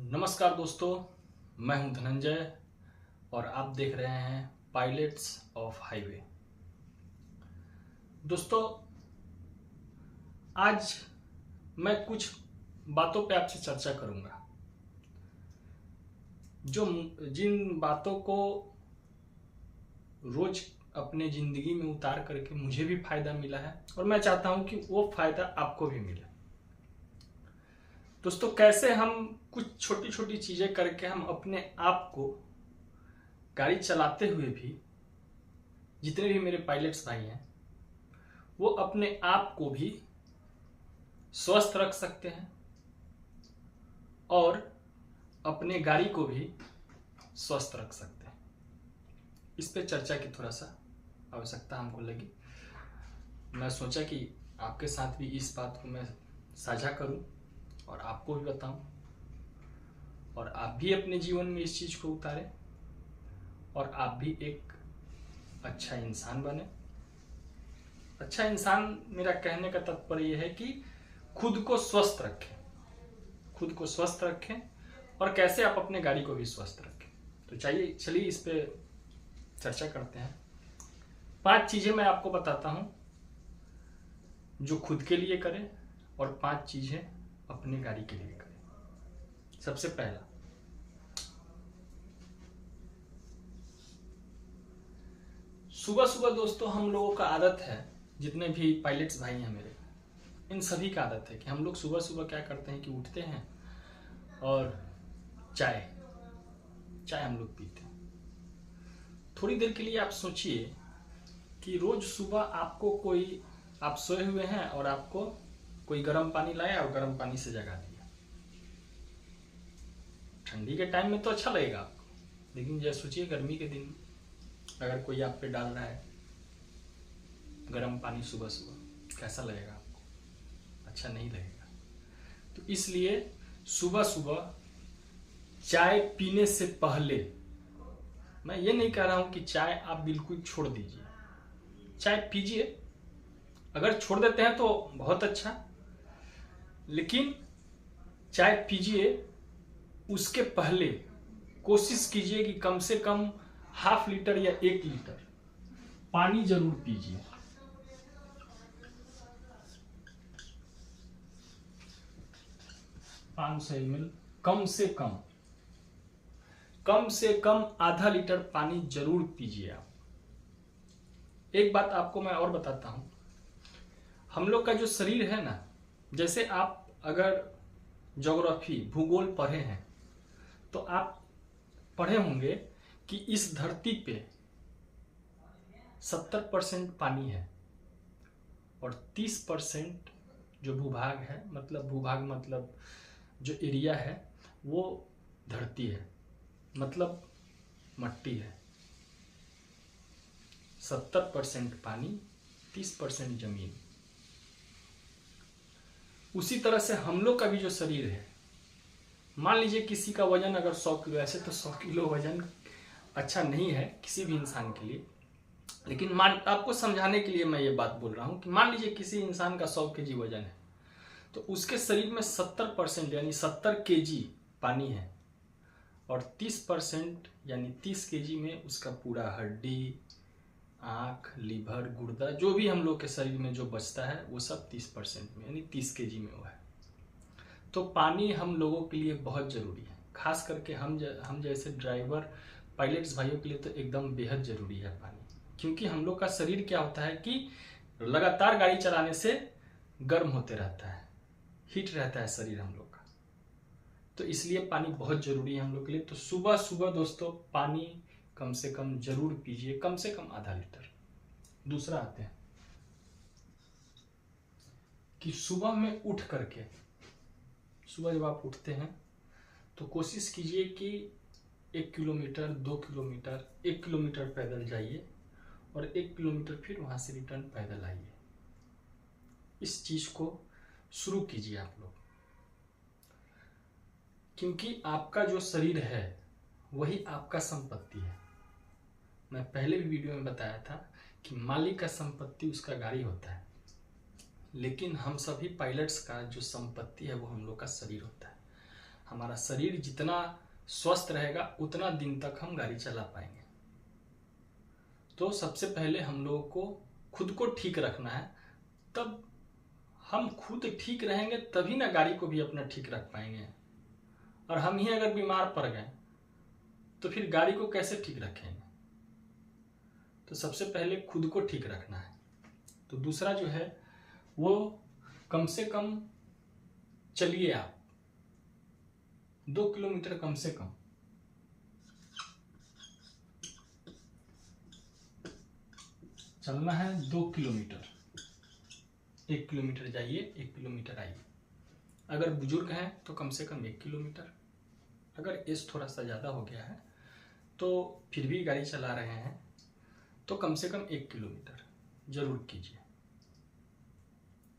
नमस्कार दोस्तों, मैं हूं धनंजय और आप देख रहे हैं पायलट्स ऑफ हाईवे। दोस्तों, आज मैं कुछ बातों पे आपसे चर्चा करूंगा जो जिन बातों को रोज अपने जिंदगी में उतार करके मुझे भी फायदा मिला है और मैं चाहता हूं कि वो फायदा आपको भी मिले। दोस्तों, कैसे हम कुछ छोटी छोटी चीजें करके हम अपने आप को गाड़ी चलाते हुए भी, जितने भी मेरे पायलट्स भाई हैं, वो अपने आप को भी स्वस्थ रख सकते हैं और अपने गाड़ी को भी स्वस्थ रख सकते हैं। इस पे चर्चा की थोड़ा सा आवश्यकता हमको लगी। मैं सोचा कि आपके साथ भी इस बात को मैं साझा करूं और आपको भी बताऊं और आप भी अपने जीवन में इस चीज को उतारें और आप भी एक अच्छा इंसान बने। अच्छा इंसान, मेरा कहने का तात्पर्य यह है कि खुद को स्वस्थ रखें, खुद को स्वस्थ रखें और कैसे आप अपने गाड़ी को भी स्वस्थ रखें। तो चलिए इस पे चर्चा करते हैं। 5 चीजें मैं आपको बताता हूं जो खुद के लिए करें और 5 चीजें अपने गाड़ी के लिए करें। सबसे पहला, सुबह सुबह दोस्तों हम लोगों का आदत है, जितने भी पायलट्स भाई हैं मेरे, इन सभी का आदत है कि हम लोग सुबह सुबह क्या करते हैं कि उठते हैं और चाय हम लोग पीते हैं। थोड़ी देर के लिए आप सोचिए कि रोज सुबह आप सोए हुए हैं और आपको कोई गर्म पानी लाया और गर्म पानी से जगा दिया। ठंडी के टाइम में तो अच्छा लगेगा आपको, लेकिन जैसे सोचिए गर्मी के दिन अगर कोई आप पे डाल रहा है गर्म पानी सुबह सुबह, कैसा लगेगा आपको? अच्छा नहीं लगेगा। तो इसलिए सुबह सुबह चाय पीने से पहले, मैं ये नहीं कह रहा हूं कि चाय आप बिल्कुल छोड़ दीजिए, चाय पीजिए। अगर छोड़ देते हैं तो बहुत अच्छा, लेकिन चाय पीजिए उसके पहले कोशिश कीजिए कि कम से कम ½ लीटर या 1 लीटर पानी जरूर पीजिए। ml कम से कम ½ लीटर पानी जरूर पीजिए आप। एक बात आपको मैं और बताता हूं, हम लोग का जो शरीर है ना, जैसे आप अगर ज्योग्राफी भूगोल पढ़े हैं तो आप पढ़े होंगे कि इस धरती पे 70% पानी है और 30% जो भूभाग है, मतलब जो एरिया है वो धरती है, मतलब मट्टी है। 70% पानी, 30% जमीन। उसी तरह से हम लोग का भी जो शरीर है, मान लीजिए किसी का वजन अगर 100 किलो, ऐसे तो 100 किलो वजन अच्छा नहीं है किसी भी इंसान के लिए, लेकिन आपको समझाने के लिए मैं ये बात बोल रहा हूं कि मान लीजिए किसी इंसान का 100 केजी वजन है तो उसके शरीर में 70% यानी 70 केजी पानी है और 30% यानी 30 केजी में उसका पूरा हड्डी, आंख, लीवर, गुर्दा, जो भी हम लोग के शरीर में जो बचता है वो सब 30% में यानी 30 केजी में वो है। तो पानी हम लोगों के लिए बहुत जरूरी है, खास करके हम जैसे ड्राइवर पायलट्स भाइयों के लिए तो एकदम बेहद जरूरी है पानी। क्योंकि हम लोग का शरीर क्या होता है कि लगातार गाड़ी चलाने से गर्म होते रहता है, हीट रहता है शरीर हम लोग का, तो इसलिए पानी बहुत जरूरी है हम लोग के लिए। तो सुबह सुबह दोस्तों पानी कम से कम जरूर पीजिए, कम से कम ½ लीटर। दूसरा आते हैं कि सुबह में उठ करके, सुबह जब आप उठते हैं तो कोशिश कीजिए कि 1 किलोमीटर, 2 किलोमीटर, 1 किलोमीटर पैदल जाइए और 1 किलोमीटर फिर वहां से रिटर्न पैदल आइए। इस चीज को शुरू कीजिए आप लोग, क्योंकि आपका जो शरीर है वही आपका संपत्ति है। मैं पहले भी वीडियो में बताया था कि मालिक का संपत्ति उसका गाड़ी होता है, लेकिन हम सभी पायलट्स का जो संपत्ति है वो हम लोग का शरीर होता है। हमारा शरीर जितना स्वस्थ रहेगा उतना दिन तक हम गाड़ी चला पाएंगे। तो सबसे पहले हम लोगों को खुद को ठीक रखना है, तब हम खुद ठीक रहेंगे तभी ना गाड़ी को भी अपना ठीक रख पाएंगे। और हम ही अगर बीमार पड़ गए तो फिर गाड़ी को कैसे ठीक रखेंगे। तो सबसे पहले खुद को ठीक रखना है। तो दूसरा जो है वो कम से कम चलिए आप 2 किलोमीटर कम से कम चलना है। 2 किलोमीटर, 1 किलोमीटर जाइए, 1 किलोमीटर आइए। अगर बुजुर्ग हैं तो कम से कम 1 किलोमीटर। अगर एज थोड़ा सा ज़्यादा हो गया है तो फिर भी गाड़ी चला रहे हैं तो कम से कम 1 किलोमीटर जरूर कीजिए।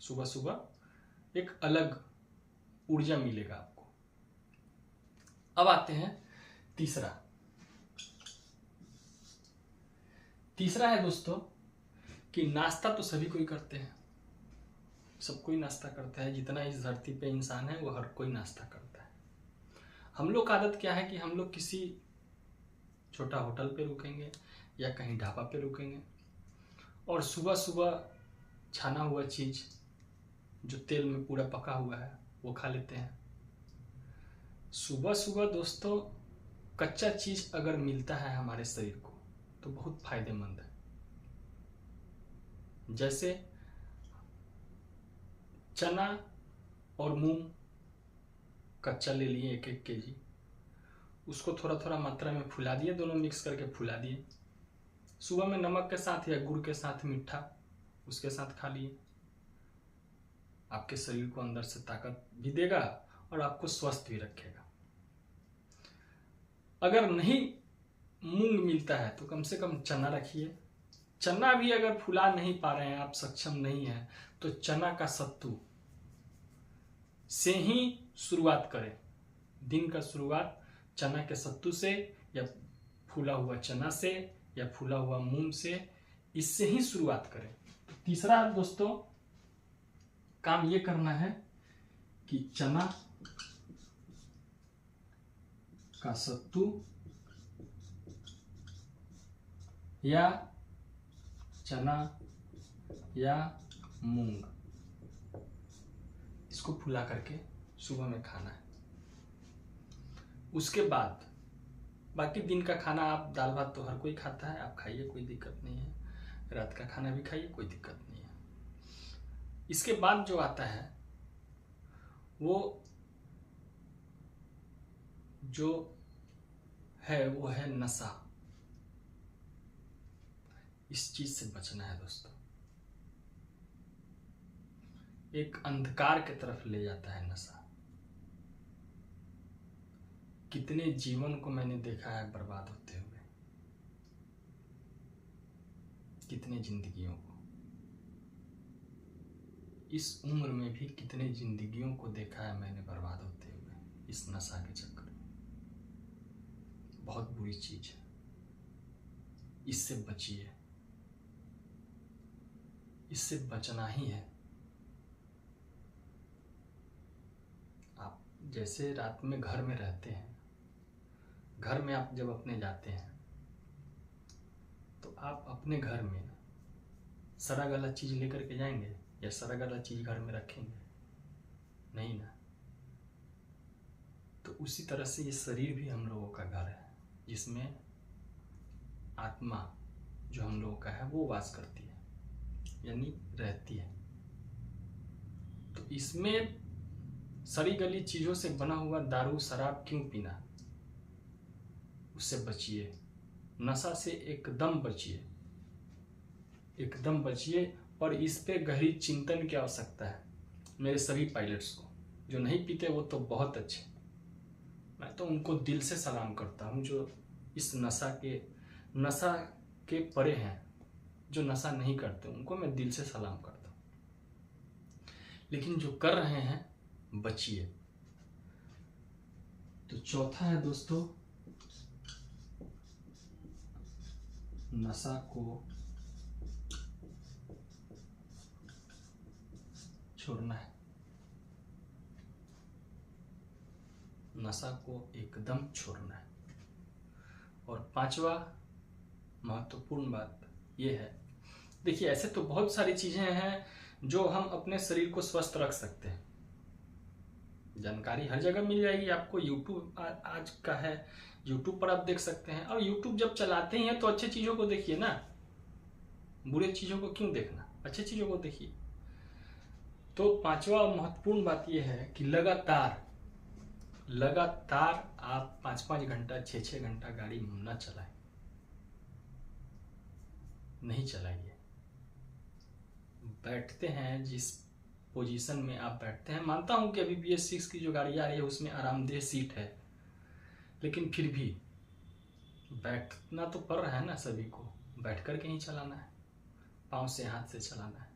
सुबह सुबह एक अलग ऊर्जा मिलेगा आपको। अब आते हैं तीसरा है दोस्तों कि नाश्ता तो सभी कोई करते हैं, सब कोई नाश्ता करता है। जितना इस धरती पे इंसान है वो हर कोई नाश्ता करता है। हम लोग का आदत क्या है कि हम लोग किसी छोटा होटल पे रुकेंगे या कहीं ढाबा पे रुकेंगे और सुबह सुबह छाना हुआ चीज जो तेल में पूरा पका हुआ है वो खा लेते हैं। सुबह सुबह दोस्तों कच्चा चीज अगर मिलता है हमारे शरीर को तो बहुत फायदेमंद है। जैसे चना और मूंग कच्चा ले लिए 1-1 केजी, उसको थोड़ा थोड़ा मात्रा में फुला दिए, दोनों मिक्स करके फुला दिए। सुबह में नमक के साथ या गुड़ के साथ मीठा उसके साथ खा लिए। आपके शरीर को अंदर से ताकत भी देगा और आपको स्वस्थ भी रखेगा। अगर नहीं मूंग मिलता है तो कम से कम चना रखिए। चना भी अगर फुला नहीं पा रहे हैं, आप सक्षम नहीं है, तो चना का सत्तू से ही शुरुआत करें। दिन का शुरुआत चना के सत्तू से या फूला हुआ चना से या फूला हुआ मूंग से, इससे ही शुरुआत करें। तो तीसरा दोस्तों काम ये करना है कि चना का सत्तू या चना या मूंग इसको फुला करके सुबह में खाना है। उसके बाद बाकी दिन का खाना आप दाल भात तो हर कोई खाता है, आप खाइए, कोई दिक्कत नहीं है। रात का खाना भी खाइए, कोई दिक्कत नहीं है। इसके बाद जो आता है वो है नशा। इस चीज से बचना है दोस्तों। एक अंधकार की तरफ ले जाता है नशा। कितने जीवन को मैंने देखा है बर्बाद होते हुए, कितने जिंदगियों को। इस उम्र में भी कितने जिंदगियों को देखा है मैंने बर्बाद होते हुए इस नशा के चक्कर में। बहुत बुरी चीज है, इससे बचिए, इससे बचना ही है। आप जैसे रात में घर में रहते हैं, घर में आप जब अपने जाते हैं तो आप अपने घर में सड़ा गला चीज लेकर के जाएंगे या सड़ा गला चीज घर में रखेंगे? नहीं ना। तो उसी तरह से ये शरीर भी हम लोगों का घर है, जिसमें आत्मा जो हम लोगों का है वो वास करती है, यानी रहती है। तो इसमें सड़ी गली चीजों से बना हुआ दारू शराब क्यों पीना? उससे बचिए, नशा से एकदम बचिए, एकदम बचिए। और इस पे गहरी चिंतन की आवश्यकता है। मेरे सभी पायलट्स को, जो नहीं पीते वो तो बहुत अच्छे, मैं तो उनको दिल से सलाम करता हूँ। जो इस नशा के परे हैं, जो नशा नहीं करते, उनको मैं दिल से सलाम करता हूँ। लेकिन जो कर रहे हैं, बचिए। तो चौथा है दोस्तों, नशा को छोड़ना है। नशा को एकदम छोड़ना है। और पांचवा महत्वपूर्ण बात ये है, देखिए ऐसे तो बहुत सारी चीजें हैं जो हम अपने शरीर को स्वस्थ रख सकते हैं। जानकारी हर जगह मिल जाएगी आपको, यूट्यूब आज का है, यूट्यूब पर आप देख सकते हैं। और यूट्यूब जब चलाते ही हैं तो अच्छी चीजों को देखिए ना, बुरे चीजों को क्यों देखना, अच्छी चीजों को देखिए। तो पांचवा महत्वपूर्ण बात यह है कि लगातार आप 5-5 घंटा 6-6 घंटा गाड़ी न चलाएं, नहीं चलाइए। बैठते हैं जिस पोजीशन में आप बैठते हैं, मानता हूं कि अभी BS6 की जो गाड़ी आ रही है उसमें आरामदेह सीट है, लेकिन फिर भी बैठना तो पड़ रहा है ना सभी को, बैठ कर के ही चलाना है, पाँव से हाथ से चलाना है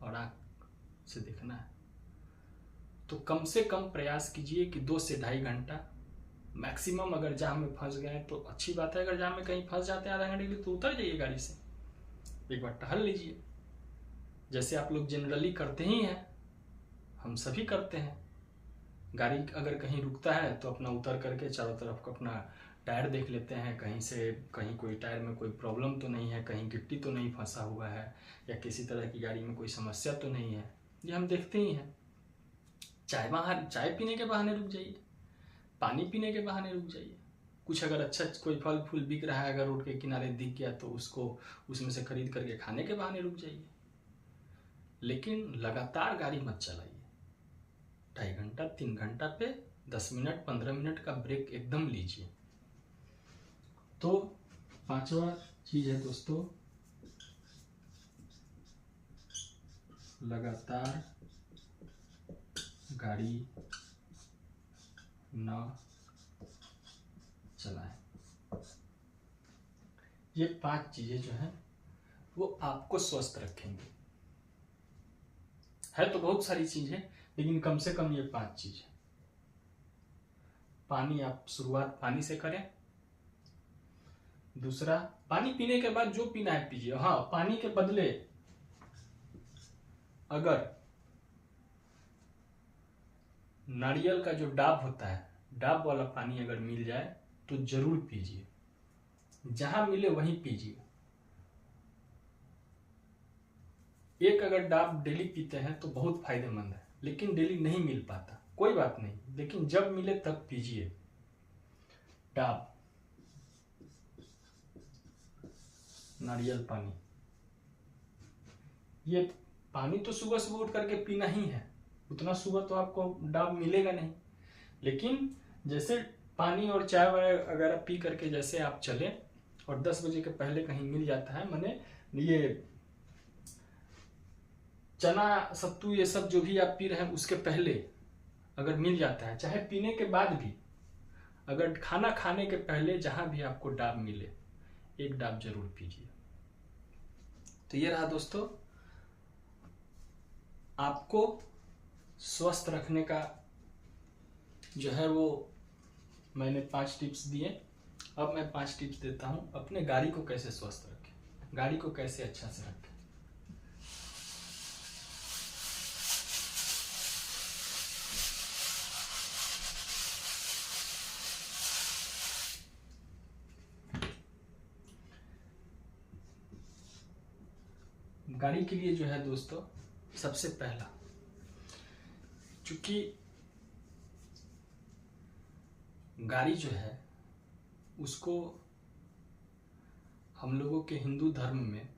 और आँख से देखना है। तो कम से कम प्रयास कीजिए कि 2 से 2.5 घंटा मैक्सिमम। अगर जाम में फंस गए तो अच्छी बात है, अगर जाम में कहीं फंस जाते हैं आधा घंटे के लिए तो उतर जाइए गाड़ी से, एक बार टहल लीजिए, जैसे आप लोग जनरली करते ही हैं, हम सभी करते हैं। गाड़ी अगर कहीं रुकता है तो अपना उतर करके चारों तरफ अपना टायर देख लेते हैं, कहीं कोई टायर में कोई प्रॉब्लम तो नहीं है, कहीं गिट्टी तो नहीं फंसा हुआ है, या किसी तरह की गाड़ी में कोई समस्या तो नहीं है, ये हम देखते ही हैं। चाय पीने के बहाने रुक जाइए, पानी पीने के बहाने रुक जाइए, कुछ अगर अच्छा कोई फल फूल बिक रहा है अगर रोड के किनारे दिख गया तो उसमें से खरीद करके खाने के बहाने रुक जाइए, लेकिन लगातार गाड़ी मत चलाइए। 2.5 घंटा 3 घंटा पे 10 मिनट 15 मिनट का ब्रेक एकदम लीजिए। तो पांचवा चीज है दोस्तों, लगातार गाड़ी न चलाएं। ये 5 चीजें जो हैं वो आपको स्वस्थ रखेंगे। है तो बहुत सारी चीजें, लेकिन कम से कम ये 5 चीजें। पानी, आप शुरुआत पानी से करें। दूसरा, पानी पीने के बाद जो पीना है पीजिए। हाँ, पानी के बदले अगर नारियल का जो डाब होता है, डाब वाला पानी अगर मिल जाए तो जरूर पीजिए, जहां मिले वहीं पीजिए। एक अगर डाब डेली पीते हैं तो बहुत फायदेमंद है, लेकिन डेली नहीं मिल पाता, कोई बात नहीं, लेकिन जब मिले तब पीजिए डाब, नारियल पानी। ये पानी तो सुबह सुबह उठ करके पीना ही है, उतना सुबह तो आपको डाब मिलेगा नहीं, लेकिन जैसे पानी और चाय वगैरह पी करके जैसे आप चले और 10 बजे के पहले कहीं मिल जाता है, माने ये चना सत्तू ये सब जो भी आप पी रहे हैं उसके पहले अगर मिल जाता है, चाहे पीने के बाद भी, अगर खाना खाने के पहले जहां भी आपको डाब मिले एक डाब जरूर पीजिए। तो ये रहा दोस्तों आपको स्वस्थ रखने का जो है वो मैंने 5 टिप्स दिए। अब मैं 5 टिप्स देता हूं अपने गाड़ी को कैसे स्वस्थ रखें, गाड़ी को कैसे अच्छा से रखें। गाड़ी के लिए जो है दोस्तों, सबसे पहला, चूंकि गाड़ी जो है उसको हम लोगों के हिंदू धर्म में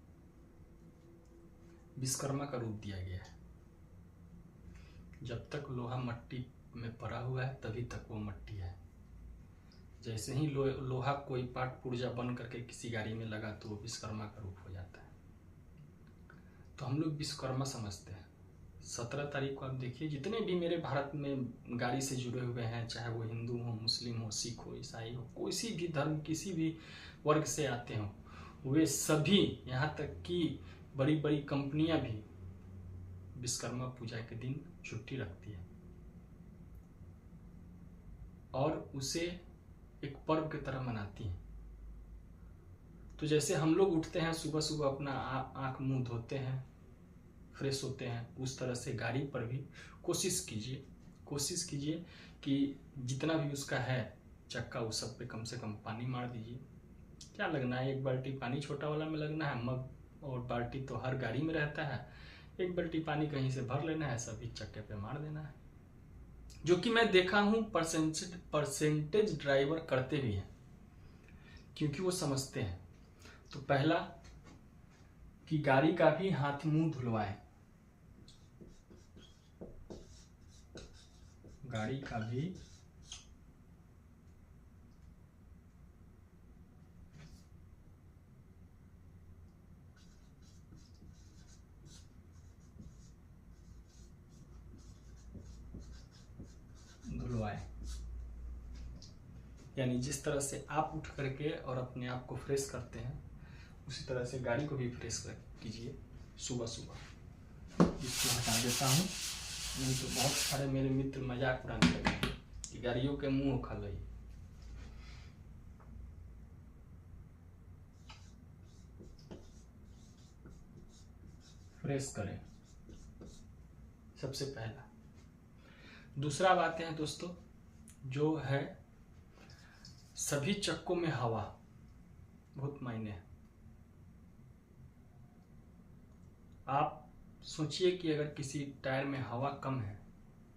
विश्वकर्मा का रूप दिया गया है। जब तक लोहा मट्टी में पड़ा हुआ है तभी तक वो मट्टी है। जैसे ही लोहा कोई पार्ट पुर्जा बन करके किसी गाड़ी में लगा तो वो विश्वकर्मा का रूप हो जाता है। तो हम लोग विश्वकर्मा समझते हैं। 17 तारीख को आप देखिए, जितने भी मेरे भारत में गाड़ी से जुड़े हुए हैं, चाहे वो हिंदू हो, मुस्लिम हो, सिख हो, ईसाई हो, किसी भी धर्म किसी भी वर्ग से आते हो, वे सभी, यहाँ तक कि बड़ी बड़ी कंपनियां भी विश्वकर्मा पूजा के दिन छुट्टी रखती है और उसे एक पर्व की तरह मनाती हैं। तो जैसे हम लोग उठते हैं सुबह सुबह, अपना आंख मुंह धोते हैं, फ्रेश होते हैं, उस तरह से गाड़ी पर भी कोशिश कीजिए, कोशिश कीजिए कि जितना भी उसका है चक्का उस सब पे कम से कम पानी मार दीजिए। क्या लगना है, एक बाल्टी पानी छोटा वाला में लगना है, मग और बाल्टी तो हर गाड़ी में रहता है, एक बाल्टी पानी कहीं से भर लेना है, सभी चक्के पे मार देना है। जो कि मैं देखा हूँ परसेंटेज ड्राइवर करते भी हैं, क्योंकि वो समझते हैं। तो पहला कि गाड़ी का भी हाथ मुंह धुलवाएं, गाड़ी का भी धुलवाएं। यानी जिस तरह से आप उठ करके और अपने आप को फ्रेश करते हैं, उसी तरह से गाड़ी को भी फ्रेश कीजिए सुबह सुबह। इसको हटा देता हूँ, नहीं तो बहुत सारे मेरे मित्र मजाक उड़ाने लगे कि गाड़ियों के मुंह खा ली। फ्रेश करें सबसे पहला। दूसरा बात है दोस्तों, जो है सभी चक्कों में हवा बहुत मायने है। आप सोचिए कि अगर किसी टायर में हवा कम है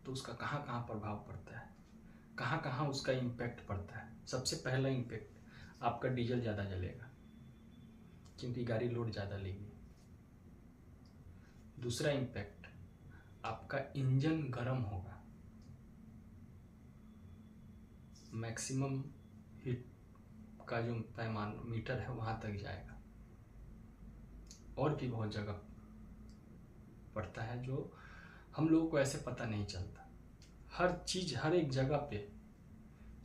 तो उसका कहाँ कहाँ प्रभाव पड़ता है, कहाँ कहाँ उसका इम्पैक्ट पड़ता है। सबसे पहला इम्पैक्ट, आपका डीजल ज़्यादा जलेगा क्योंकि गाड़ी लोड ज़्यादा लेगी। दूसरा इम्पैक्ट, आपका इंजन गर्म होगा, मैक्सिमम हीट का जो पैमान मीटर है वहाँ तक जाएगा। और भी बहुत जगह पड़ता है जो हम लोगों को ऐसे पता नहीं चलता। हर चीज़ हर एक जगह पे,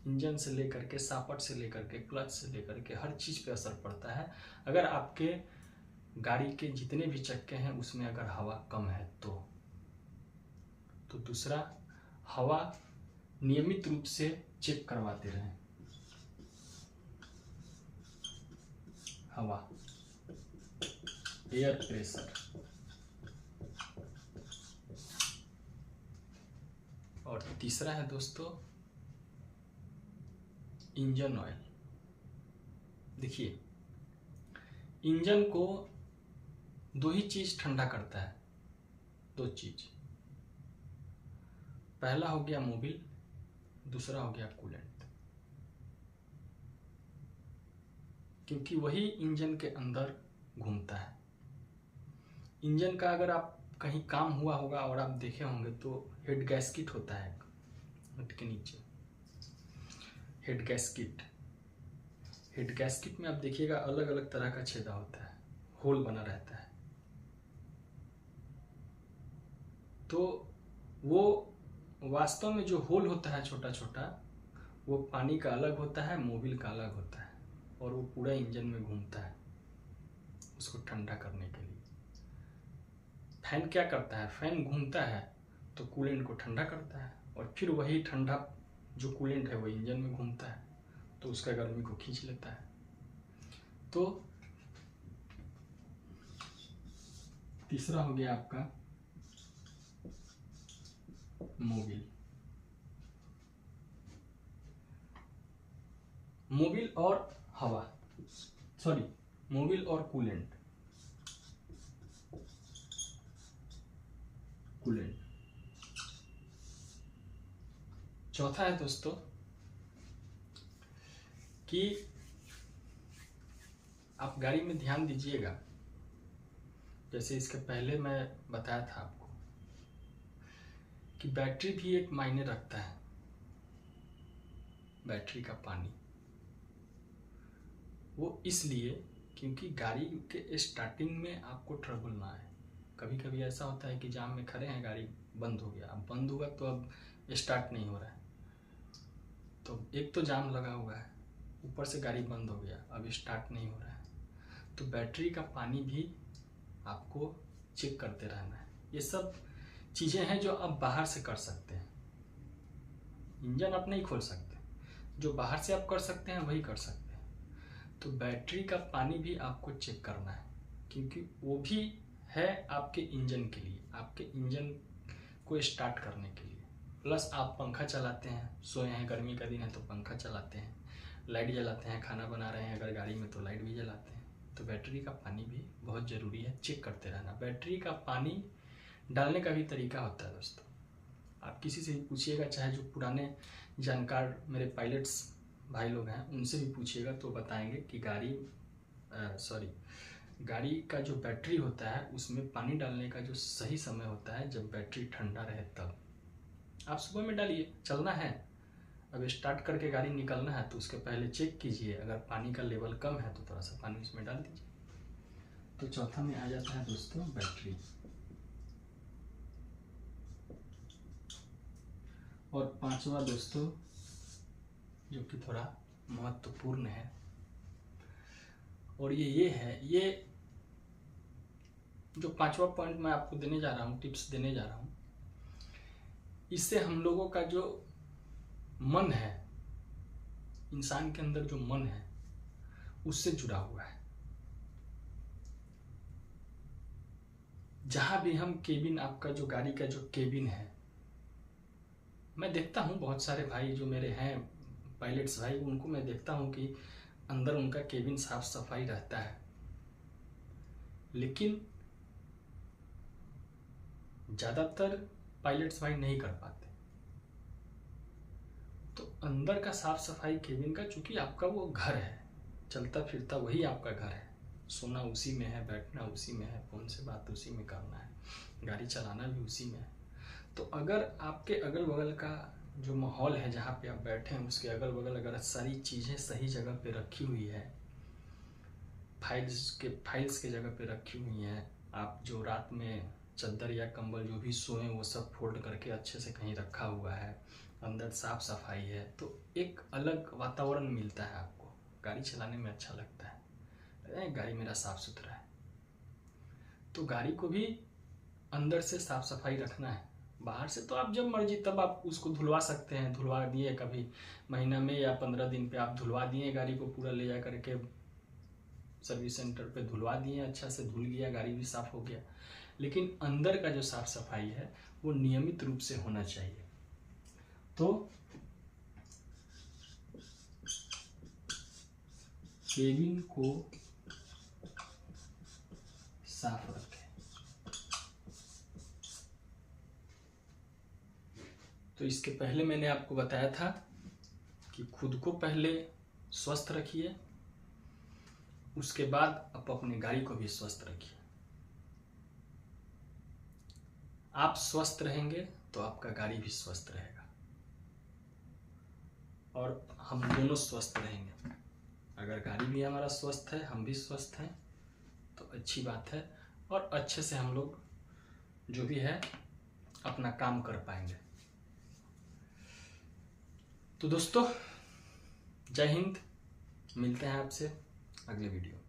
इंजन से लेकर के, सापट से लेकर के, क्लच से लेकर के, हर चीज़ पे असर पड़ता है। अगर आपके गाड़ी के जितने भी चक्के हैं उसमें अगर हवा कम है तो दूसरा, हवा नियमित रूप से चेक करवाते रहें। हवा, एयर प्रेशर। और तीसरा है दोस्तों इंजन ऑयल। देखिए, इंजन को दो ही चीज ठंडा करता है, दो चीज। पहला हो गया मोबिल, दूसरा हो गया कूलेंट। क्योंकि वही इंजन के अंदर घूमता है। इंजन का अगर आप कहीं काम हुआ होगा और आप देखे होंगे तो हेड गैस्किट होता है, हेड के नीचे हेड गैस्किट। हेड गैस्किट में आप देखिएगा अलग अलग तरह का छेदा होता है, होल बना रहता है। तो वो वास्तव में जो होल होता है छोटा छोटा, वो पानी का अलग होता है, मोबिल का अलग होता है, और वो पूरा इंजन में घूमता है उसको ठंडा करने के लिए। फैन क्या करता है, फैन घूमता है तो कूलेंट को ठंडा करता है, और फिर वही ठंडा जो कूलेंट है वो इंजन में घूमता है तो उसका गर्मी को खींच लेता है। तो तीसरा हो गया आपका मोबिल। मोबिल और हवा, सॉरी, मोबिल और कूलेंट। चौथा है दोस्तों कि आप गाड़ी में ध्यान दीजिएगा, जैसे इसके पहले मैं बताया था आपको कि बैटरी भी एक मायने रखता है। बैटरी का पानी, वो इसलिए क्योंकि गाड़ी के स्टार्टिंग में आपको ट्रबल ना आए। कभी कभी ऐसा होता है कि जाम में खड़े हैं, गाड़ी बंद हो गया। अब बंद हुआ तो अब स्टार्ट नहीं हो रहा है, तो एक तो जाम लगा हुआ है, ऊपर से गाड़ी बंद हो गया, अब स्टार्ट नहीं हो रहा है। तो बैटरी का पानी भी आपको चेक करते रहना है। ये सब चीज़ें हैं जो आप बाहर से कर सकते हैं। इंजन आप नहीं खोल सकते, जो बाहर से आप कर सकते हैं वही कर सकते हैं। तो बैटरी का पानी भी आपको चेक करना है, क्योंकि वो भी है आपके इंजन के लिए, आपके इंजन को स्टार्ट करने के लिए। प्लस आप पंखा चलाते हैं, सोए हैं, गर्मी का दिन है तो पंखा चलाते हैं, लाइट जलाते हैं, खाना बना रहे हैं अगर गाड़ी में तो लाइट भी जलाते हैं। तो बैटरी का पानी भी बहुत ज़रूरी है, चेक करते रहना। बैटरी का पानी डालने का भी तरीका होता है दोस्तों। आप किसी से भी पूछिएगा, चाहे जो पुराने जानकार मेरे पायलट्स भाई लोग हैं उनसे भी पूछिएगा तो बताएंगे कि गाड़ी का जो बैटरी होता है उसमें पानी डालने का जो सही समय होता है जब बैटरी ठंडा रहे तब। आप सुबह में डालिए, चलना है, अब स्टार्ट करके गाड़ी निकलना है तो उसके पहले चेक कीजिए, अगर पानी का लेवल कम है तो थोड़ा सा पानी उसमें डाल दीजिए। तो चौथा में आ जाता है दोस्तों बैटरी। और पांचवा दोस्तों जो कि थोड़ा महत्वपूर्ण है, और ये है, ये जो पांचवा पॉइंट मैं आपको देने जा रहा हूँ, टिप्स देने जा रहा हूँ, इससे हम लोगों का जो मन है, इंसान के अंदर जो मन है उससे जुड़ा हुआ है। जहां भी हम केबिन, आपका जो गाड़ी का जो केबिन है, मैं देखता हूं बहुत सारे भाई जो मेरे हैं पायलट्स भाई, उनको मैं देखता हूं कि अंदर उनका केबिन साफ सफाई रहता है, लेकिन ज़्यादातर पायलट्स भाई नहीं कर पाते। तो अंदर का साफ सफाई केबिन का, चूंकि आपका वो घर है, चलता फिरता वही आपका घर है, सोना उसी में है, बैठना उसी में है, फोन से बात उसी में करना है, गाड़ी चलाना भी उसी में है। तो अगर आपके अगल बगल का जो माहौल है जहाँ पे आप बैठे हैं उसके अगल बगल अगर सारी चीज़ें सही जगह पे रखी हुई है, फाइल्स के जगह पे रखी हुई हैं, आप जो रात में चादर या कंबल जो भी सोएं वो सब फोल्ड करके अच्छे से कहीं रखा हुआ है, अंदर साफ सफाई है, तो एक अलग वातावरण मिलता है आपको, गाड़ी चलाने में अच्छा लगता है, गाड़ी मेरा साफ सुथरा है। तो गाड़ी को भी अंदर से साफ सफाई रखना है। बाहर से तो आप जब मर्जी तब आप उसको धुलवा सकते हैं, धुलवा दिए कभी महीना में या 15 दिन पे आप धुलवा दिए, गाड़ी को पूरा ले जा करके सर्विस सेंटर पे धुलवा दिए, अच्छा से धुल गया, गाड़ी भी साफ हो गया। लेकिन अंदर का जो साफ सफाई है वो नियमित रूप से होना चाहिए। तो केबिन को साफ रखें। तो इसके पहले मैंने आपको बताया था कि खुद को पहले स्वस्थ रखिए, उसके बाद आप अपनी गाड़ी को भी स्वस्थ रखिए। आप स्वस्थ रहेंगे तो आपका गाड़ी भी स्वस्थ रहेगा और हम दोनों स्वस्थ रहेंगे। अगर गाड़ी भी हमारा स्वस्थ है, हम भी स्वस्थ हैं, तो अच्छी बात है और अच्छे से हम लोग जो भी है अपना काम कर पाएंगे। तो दोस्तों जय हिंद, मिलते हैं आपसे अगले वीडियो।